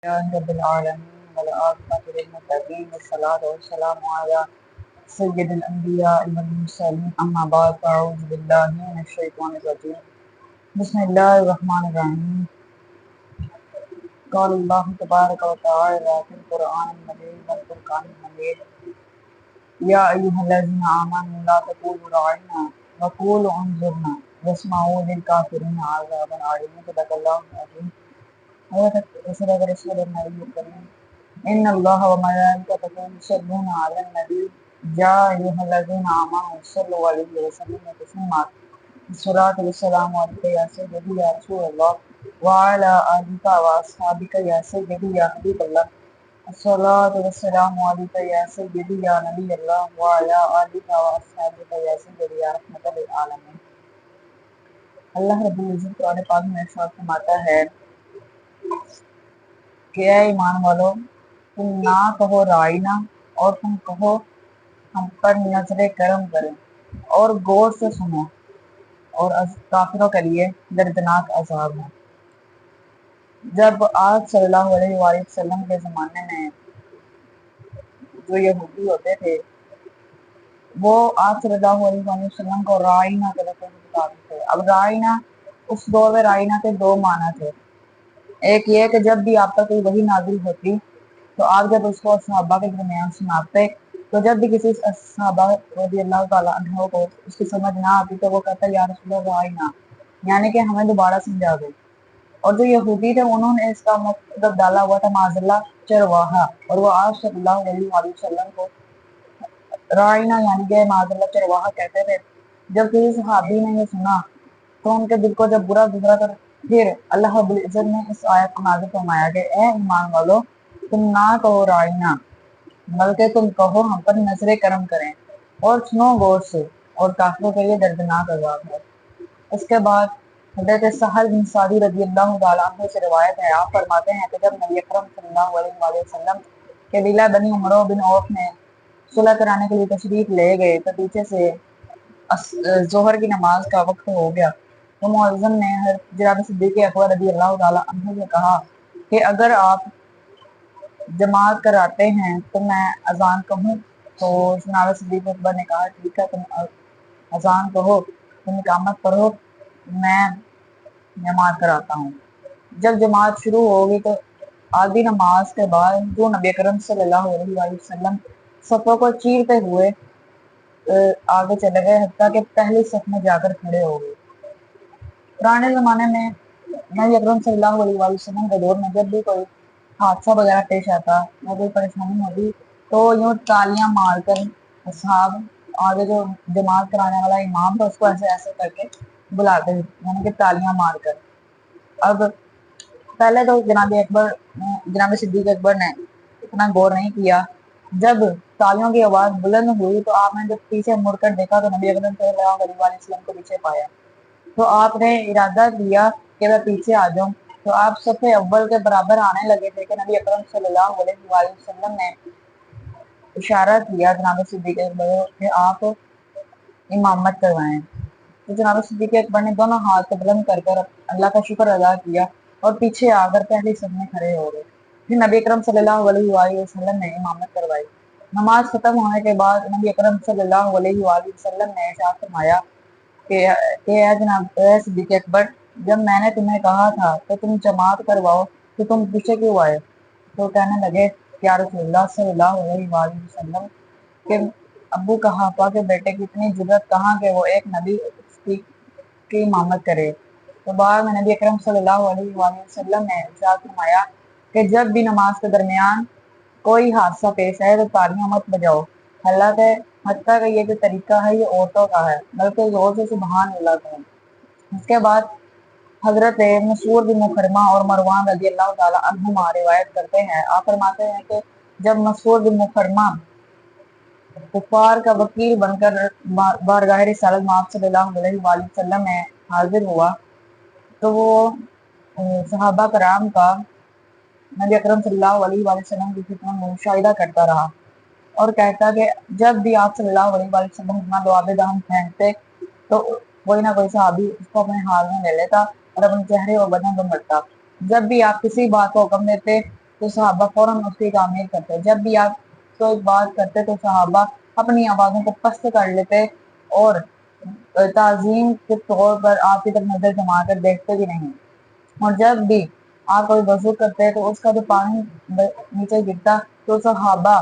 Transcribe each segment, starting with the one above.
لله رب العالمين والعاقبة للمتقين والصلاة والسلام على سيد الأنبياء والمرسلين أما بعد فأعوذ بالله من الشيطان الرجيم بسم الله الرحمن الرحيم قال الله تبارك وتعالى في القرآن المجيد والفرقان المجيد يا أيها الذين آمنوا لا تقولوا راعنا وقولوا انظرنا واسمعوا للكافرين عذابا أليما صدق الله العظيم وصدق رسول النبي الكريم إن الله وملائكته يصلون على النبي يا أيها الذين آمنوا صلوا عليه وسلموا تسليما الصلاة والسلام عليك يا سيدي يا رسول الله وعلى آلك وأصحابك يا سيدي يا حبيب الله الصلاة والسلام عليك يا سيدي يا نبي الله وعلى آلك وأصحابك يا سيدي يا رحمة للعالمين۔ اللہ رب العزت قرآن پاک میں ارشاد فرماتا ہے کہ اے ایمان والو، تم نہ کہو رائنا اور تم کہو ہم پر نظر کرم کریں اور غور سے سنو، اور کافروں کے لیے دردناک عذاب ہے۔ جب آج صلی اللہ علیہ وآلہ وسلم کے زمانے میں جو یہودی ہوتے تھے وہ آج صلی اللہ علیہ وآلہ وسلم کو رائنا کے لفظ سے بتاتے تھے۔ اب رائنا، اس دور میں رائنا کے دو معنی تھے۔ ایک یہ کہ جب بھی آپ پر کوئی وحی نازل ہوتی تو آپ جب اس کو صحابہ کے درمیان سناتے تو جب بھی کسی صحابہ رضی اللہ تعالیٰ عنہ کو اس کی سمجھ نہ آتی تو وہ کہتا یا رسول اللہ رائنا، یعنی کہ ہمیں دوبارہ سمجھا دے۔ اور جو یہودی تھے انہوں نے اس کا مطلب ڈالا ہوا تھا معاذ اللہ چرواہا، اور وہ آج صلی اللہ علیہ وآلہ وسلم کو رائنا یعنی کہ معاذ اللہ چرواہا کہتے تھے۔ جب کسی صحابی نے یہ سنا تو ان کے دل کو جب برا گزرا تو پھر اللہ رب العزت نے اس آیت کو نازل فرمایا کہ اے ایمان والو، تم نہ کہو رائنا بلکہ تم کہو ہم پر نظر کرم کریں اور سنو غور سے، اور کافروں کے لیے دردناک عذاب ہے۔ اس کے بعد حضرت سہل بن سعدی رضی اللہ تعالیٰ عنہ سے روایت ہے، آپ فرماتے ہیں کہ جب نبی اکرم صلی اللہ علیہ وآلہ وسلم قبیلہ بنی عمرو بن عوف میں صلح کرانے کے لیے تشریف لے گئے تو پیچھے سے ظہر کی نماز کا وقت ہو گیا تو مؤذن نے جناب صدیق اکبر رضی اللہ تعالیٰ عنہ سے کہا کہ اگر آپ جماعت کراتے ہیں تو میں اذان کہوں؟ تو جناب صدیق اکبر نے کہا ٹھیک ہے، تم اذان کہو، تم اقامت پڑھو، میں جماعت کراتا ہوں۔ جب جماعت شروع ہوگی تو آدھی نماز کے بعد جو نبی اکرم صلی اللہ علیہ وآلہ وسلم صفوں کو چیرتے ہوئے آگے چلے گئے حتیٰ کہ پہلی صف میں جا کر کھڑے ہو گئے۔ پرانے زمانے میں نبی اکرم صلی اللہ علیہ وآلہ وسلم کے دور میں جب بھی کوئی حادثہ وغیرہ پیش آتا یا کوئی پریشانی ہوتی تو یوں تالیاں مار کر اصحاب آگے جو جماعت کرانے والا امام تھا اس کو ایسے ایسے کر کے بلاتے، یعنی کہ تالیاں مار کر۔ اب پہلے تو جناب صدیق اکبر نے اتنا غور نہیں کیا، جب تالیوں کی آواز بلند ہوئی تو آپ نے جب پیچھے مڑ کر دیکھا تو نبی اکرم صلی اللہ علیہ وآلہ وسلم کو پیچھے پایا تو آپ نے ارادہ کیا کہ میں پیچھے آ جاؤں، تو آپ صف اول کے برابر آنے لگے تھے کہ نبی اکرم صلی اللہ علیہ وآلہ وسلم نے اشارہ کیا جناب صدیق اکبر کہ آپ امامت کروائیں۔ تو جناب صدیق اکبر نے دونوں ہاتھ بلند کر کر اللہ کا شکر ادا کیا اور پیچھے آ کر پہلی صف میں کھڑے ہو گئے۔ پھر نبی اکرم صلی اللہ علیہ وآلہ وسلم نے امامت کروائی۔ نماز ختم ہونے کے بعد نبی اکرم صلی اللہ علیہ وآلہ وسلم نے ارشاد فرمایا کہ اے جناب صدیق اکبر، جب میں نے تمہیں کہا تھا کہ تم جماعت کرواؤ تو تم پیچھے کیوں آئے؟ تو کہنے لگے یا رسول اللہ صلی اللہ علیہ وآلہ وسلم کہ ابو قحافہ کے بیٹے کی اتنی جرت کہاں کہ وہ ایک نبی کی امامت کرے۔ تو بعد میں نبی اکرم صلی اللہ علیہ وآلہ وسلم نے ارشاد فرمایا کہ جب بھی نماز کے درمیان کوئی حادثہ پیش آئے تو تالیاں مت بجاؤ، حتیٰ کہ یہ جو طریقہ ہے یہ عورتوں کا ہے، بلکہ زور سے سبحان اللہ کہیں۔ اس کے بعد حضرت مسعود بن مخرمہ اور مروان رضی اللہ تعالیٰ عنہما روایت کرتے ہیں، آپ فرماتے ہیں کہ جب مسعود بن مخرمہ کفار کا وکیل بن کر بارگاہ رسالت مآب صلی اللہ علیہ وآلہ وسلم میں حاضر ہوا تو وہ صحابہ کرام کا نبی اکرم صلی اللہ علیہ وآلہ وسلم کی خدمت میں مشاہدہ کرتا رہا اور کہتا کہ جب بھی آپ صلی اللہ علیہ وآلہ وسلم اپنا لعاب دہن پھینکتے تو کوئی نہ کوئی صحابی اس کو اپنے حال میں لے لیتا اور اپنے چہرے اور بدن کو ملتا۔ جب بھی آپ کسی بات کو حکم دیتے تو صحابہ فوراً اس کی تعمیر کرتے. جب بھی آپ کوئی بات کرتے تو صحابہ اپنی آوازوں کو پست کر لیتے اور تعظیم کے طور پر آپ کی طرف نظر جما کر دیکھتے بھی نہیں. اور جب بھی آپ کوئی وضو کرتے تو اس کا جو پانی نیچے گرتا تو صحابہ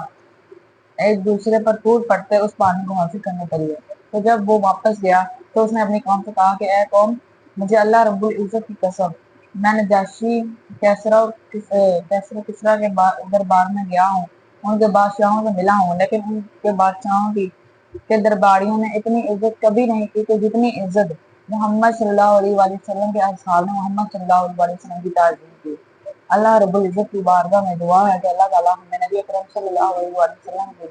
ایک دوسرے پر ٹوٹ پڑتے اس پانی کو حاصل کرنے کے لیے. تو جب وہ واپس گیا تو اس نے اپنی قوم سے کہا کہ اے قوم، مجھے اللہ رب العزت کی قسم، میں نجاشی کسرا کے دربار میں گیا ہوں، ان کے بادشاہوں سے ملا ہوں، لیکن ان کے بادشاہوں کے درباریوں نے اتنی عزت کبھی نہیں کی کہ جتنی عزت محمد صلی اللہ علیہ وآلہ وسلم کے اصحاب نے محمد صلی اللہ علیہ وسلم کی تعظیم کی. اللہ رب العزت کی بارگاہ میں دعا ہے کہ اللہ تعالیٰ ہمیں نبی اکرم صلی اللہ علیہ وآلہ وسلم کی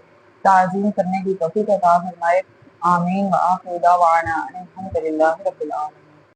تعظیم کرنے کی توفیق عطا فرمائے. آمین. وآخر دعوانا ان الحمد للہ رب العالمین.